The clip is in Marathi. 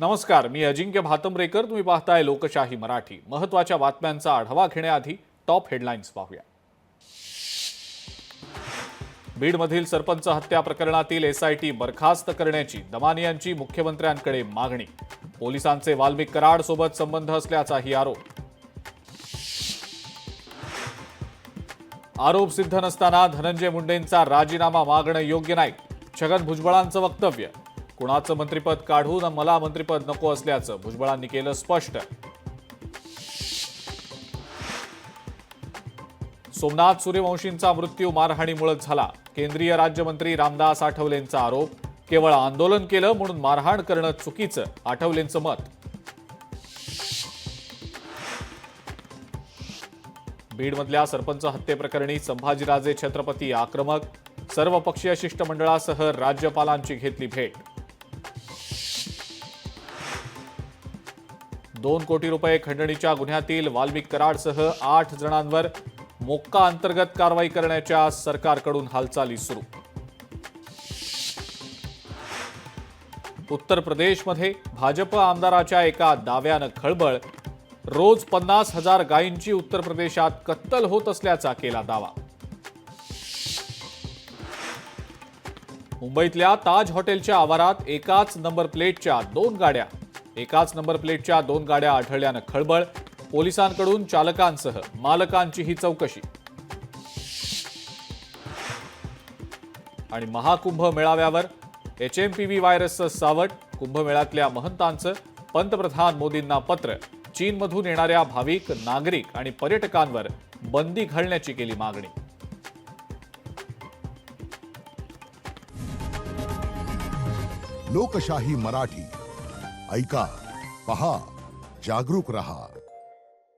नमस्कार, मी अजिंक्य भातंब्रेकर. तुम्ही पाहताय लोकशाही मराठी. महत्त्वाच्या बातम्यांचा आढावा घेण्याआधी टॉप हेडलाईन्स पाहूया. बीडमधील सरपंच हत्या प्रकरणातील एसआयटी बरखास्त करण्याची दमानियांची मुख्यमंत्र्यांकडे मागणी. पोलिसांचे वाल्मिक कराड सोबत संबंध असल्याचाही आरोप. आरोप सिद्ध नसताना धनंजय मुंडेंचा राजीनामा मागणं योग्य नाही. छगन भुजबळांचं वक्तव्य. कुणाचं मंत्रिपद काढून मला मंत्रिपद नको असल्याचं भुजबळांनी केलं स्पष्ट. सोमनाथ सूर्यवंशींचा मृत्यू मारहाणीमुळेच झाला. केंद्रीय राज्यमंत्री रामदास आठवलेंचा आरोप. केवळ आंदोलन केलं म्हणून मारहाण करणं चुकीचं, आठवलेंचं मत. बीडमधल्या सरपंच हत्येप्रकरणी संभाजीराजे छत्रपती आक्रमक. सर्वपक्षीय शिष्टमंडळासह राज्यपालांची घेतली भेट. 2 कोटी रुपये खंडणीच्या गुन्ह्यातील वाल्मिक कराडसह 8 जणांवर मोक्का अंतर्गत कारवाई करण्याच्या सरकारकडून हालचाली सुरू. उत्तर प्रदेशमध्ये भाजप आमदाराच्या एका दाव्यानं खळबळ. रोज 50,000 गायींची उत्तर प्रदेशात कत्तल होत असल्याचा केला दावा. मुंबईतल्या ताज हॉटेलच्या आवारात एकाच नंबर प्लेटच्या दोन गाड्या आढळल्यानं खळबळ. पोलिसांकडून चालकांसह मालकांचीही चौकशी. आणि महाकुंभ मेळाव्यावर HMPV व्हायरसचं सावट. कुंभमेळ्यातल्या महंतांचं पंतप्रधान मोदींना पत्र. चीनमधून येणाऱ्या भाविक, नागरिक आणि पर्यटकांवर बंदी घालण्याची केली मागणी. लोकशाही मराठी ऐका, पहा, जागरूक रहा.